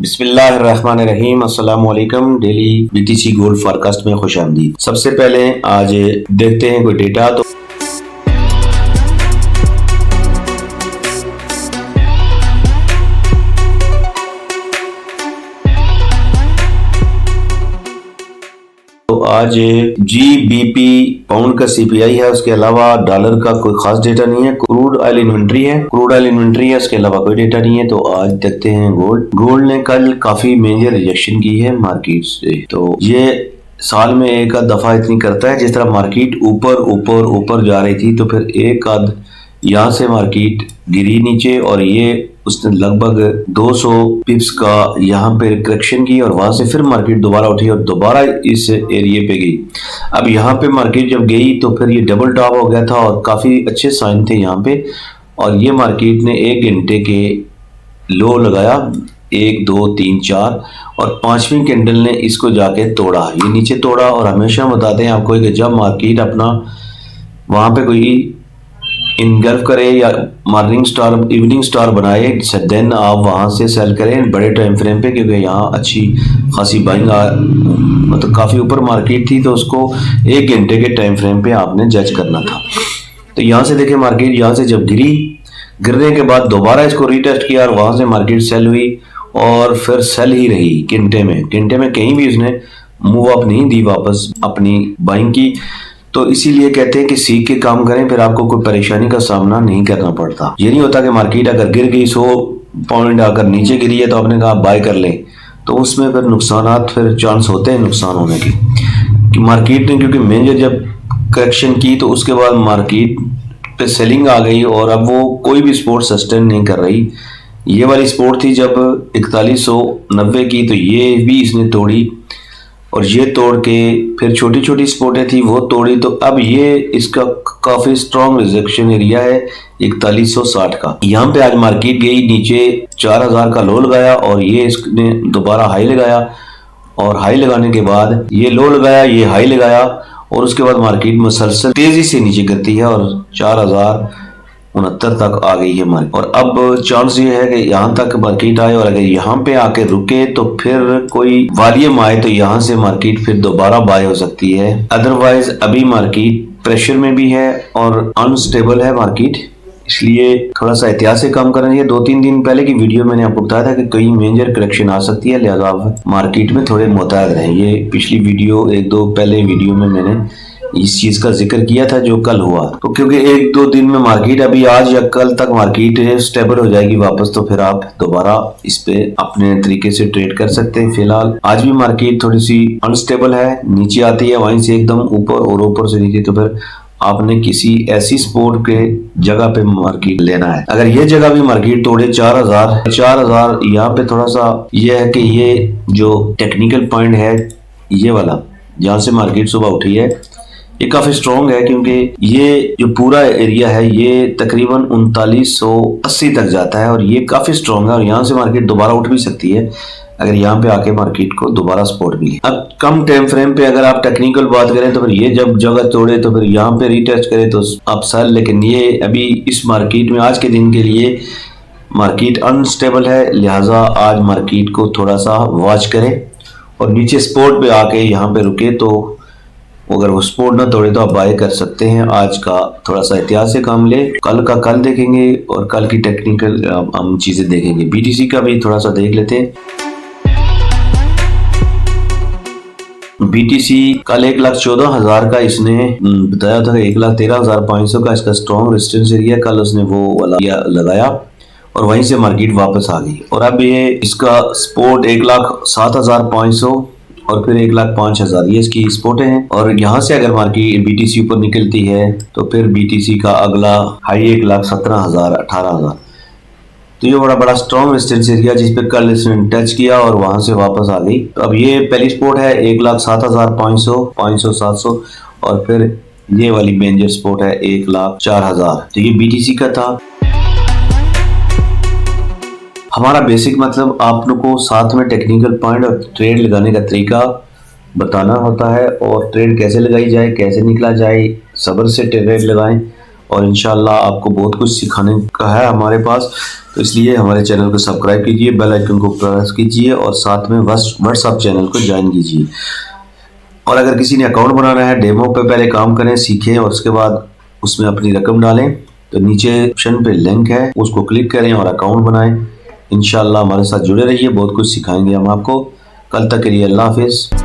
बिस्मिल्लाहिर्रहमानिर्रहीम। अस्सलाम वालेकुम। डेली बीटीसी गोल्ड फॉरकास्ट में खुशामदीद। सबसे पहले आज देखते हैं कोई डेटा। तो आज GBP पाउंड का CPI है, उसके अलावा डॉलर का कोई खास डेटा नहीं है। क्रूड ऑयल इन्वेंट्री है, उसके अलावा कोई डेटा नहीं है। तो आज देखते हैं गोल्ड ने कल काफी मेजर रिजेक्शन की है मार्केट से। तो ये साल में एक आध दफा इतनी करता है। जिस तरह मार्केट ऊपर ऊपर ऊपर जा रही थी, तो फिर एक आध यहाँ से मार्केट गिरी नीचे, और ये उसने लगभग 200 पिप्स का यहाँ पे करेक्शन की, और वहां से फिर मार्केट दोबारा उठी और दोबारा इस एरिया पे गई। अब यहाँ पे मार्केट जब गई तो फिर ये डबल टॉप हो गया था, और काफी अच्छे साइन थे यहाँ पे। और ये मार्केट ने 1 घंटे के लो लगाया, 1 2 3 4, और 5वीं कैंडल ने इसको जाके तोड़ा, ये नीचे तोड़ा। और हमेशा बताते हैं आपको कि जब मार्केट अपना वहां पे कोई इनगल्फ करे या मॉर्निंग स्टार इवनिंग स्टार बनाए, देन आप वहां से सेल करें बड़े टाइम फ्रेम पे, क्योंकि यहाँ अच्छी खासी बाइंग मतलब काफी ऊपर मार्केट थी, तो उसको 1 घंटे के टाइम फ्रेम पे आपने जज करना था। तो यहाँ से देखें, मार्केट यहाँ से जब गिरने के बाद दोबारा इसको रीटेस्ट किया, और वहां से मार्केट सेल हुई, और फिर सेल ही रही। घंटे में कहीं भी उसने मूव अप नहीं दी, वापस अपनी बाइंग की। तो इसीलिए कहते हैं कि सीख के काम करें, फिर आपको कोई परेशानी का सामना नहीं करना पड़ता। ये नहीं होता कि मार्केट अगर गिर गई 100 पॉइंट आकर नीचे गिरी है तो आपने कहा बाय कर लें, तो उसमें फिर फिर चांस होते हैं नुकसान होने की। कि मार्केट ने क्योंकि मेजर जब करेक्शन की, तो उसके बाद मार्केट पे सेलिंग आ गई, और अब वो कोई भी सपोर्ट सस्टेन नहीं कर रही। ये वाली सपोर्ट थी जब 4190 की, तो ये भी इसने तोड़ी, और ये तोड़ के फिर छोटी छोटी सपोर्टें थी वो तोड़ी। तो अब ये इसका काफी स्ट्रॉन्ग रिजेक्शन एरिया है 4160 का। यहाँ पे आज मार्केट गई नीचे, 4000 का लो लगाया, और ये इसने दोबारा हाई लगाया, और हाई लगाने के बाद ये लो लगाया, ये हाई लगाया, और उसके बाद मार्केट मुसलसल तेजी से नीचे गिरती है, और 4069 तक आ गई है मार्केट। और अब चांस ये है कि यहाँ तक मार्केट आए, और अगर यहाँ पे आके रुके तो फिर कोई वॉल्यूम आए, तो यहाँ से मार्केट फिर दोबारा बाय हो सकती है। अदरवाइज अभी मार्केट प्रेशर में भी है और अनस्टेबल है मार्केट, इसलिए थोड़ा सा एहतियात से काम करना चाहिए। 2-3 दिन पहले की वीडियो मैंने आपको बताया था कि कई मेजर करेक्शन आ सकती है, लिहाजा आप मार्केट में थोड़े मुतैद रहें। ये पिछली वीडियो 1-2 पहले वीडियो में मैंने इस चीज का जिक्र किया था जो कल हुआ। तो क्योंकि 1-2 दिन में मार्केट अभी आज या कल तक मार्केट स्टेबल हो जाएगी वापस, तो फिर आप दोबारा इस पे अपने तरीके से ट्रेड कर सकते हैं। फिलहाल आज भी मार्केट थोड़ी सी अनस्टेबल है, नीचे आती है वहीं से एकदम ऊपर, और ऊपर से नीचे, तो फिर आपने किसी ऐसी सपोर्ट के जगह पे मार्केट लेना है। अगर ये जगह भी मार्केट तोड़े 4000 यहाँ पे थोड़ा सा ये है कि ये जो टेक्निकल पॉइंट है ये वाला, जहाँ से मार्केट सुबह उठी है, ये काफी स्ट्रॉन्ग है, क्योंकि ये जो पूरा एरिया है ये तकरीबन 3980 तक जाता है, और ये काफी स्ट्रॉन्ग है, और यहाँ से मार्केट दोबारा उठ भी सकती है अगर यहाँ पे आके मार्केट को दोबारा सपोर्ट मिले। अब कम टाइम फ्रेम पे अगर आप टेक्निकल बात करें, तो फिर ये जब जगह तोड़े तो फिर यहाँ पे रीटेस्ट करे तो आप सेल। लेकिन ये अभी इस मार्केट में आज के दिन के लिए मार्केट अनस्टेबल है, लिहाजा आज मार्केट को थोड़ा सा वॉच करें, और नीचे सपोर्ट पे आके यहाँ पे रुके, तो अगर वो सपोर्ट ना तोड़े तो आप बाय कर सकते हैं। आज का थोड़ा सा एहतियात से काम ले, कल का कल देखेंगे, और कल की टेक्निकल हम चीजें देखेंगे। BTC का भी थोड़ा सा देख लेते हैं। BTC कल 1,14,000 का इसने बताया था, 1,13,500 का इसका स्ट्रॉन्ग रेजिस्टेंस एरिया, कल उसने वो वाला लगाया, और वहीं से मार्केट वापस आ गई। और अब ये इसका सपोर्ट 1,07,500 और फिर 1,05,000, ये इसकी सपोर्टें हैं। और यहाँ से अगर मार्केट BTC ऊपर निकलती है तो फिर BTC का अगला हाई 1,17,000 18,000। तो ये बड़ा स्ट्रॉन्ग रेजिस्टेंस एरिया जिस पे कल इसने टच किया और वहां से वापस आ गई। तो अब ये पहली सपोर्ट है 1,07,500 500 700, और फिर ये वाली मेजर सपोर्ट है 1,04,000। तो ये BTC का था। हमारा बेसिक मतलब आप लोग को साथ में टेक्निकल पॉइंट और ट्रेड लगाने का तरीका बताना होता है, और ट्रेड कैसे लगाई जाए, कैसे निकला जाए, सब्र से ट्रेड लगाएं, और इंशाल्लाह आपको बहुत कुछ सिखाने का है हमारे पास। तो इसलिए हमारे चैनल को सब्सक्राइब कीजिए, बेल आइकन को प्रेस कीजिए और साथ में व्हाट्सएप चैनल को ज्वाइन कीजिए। और अगर किसी ने अकाउंट बनाना है, डेमो पे पहले काम करें, सीखें और उसके बाद उसमें अपनी रकम डालें, तो नीचे ऑप्शन पे लिंक है, उसको क्लिक करें और अकाउंट बनाएं। इंशाल्लाह हमारे साथ जुड़े रहिए, बहुत कुछ सिखाएंगे हम आपको। कल तक के लिए अल्लाह हाफिज़।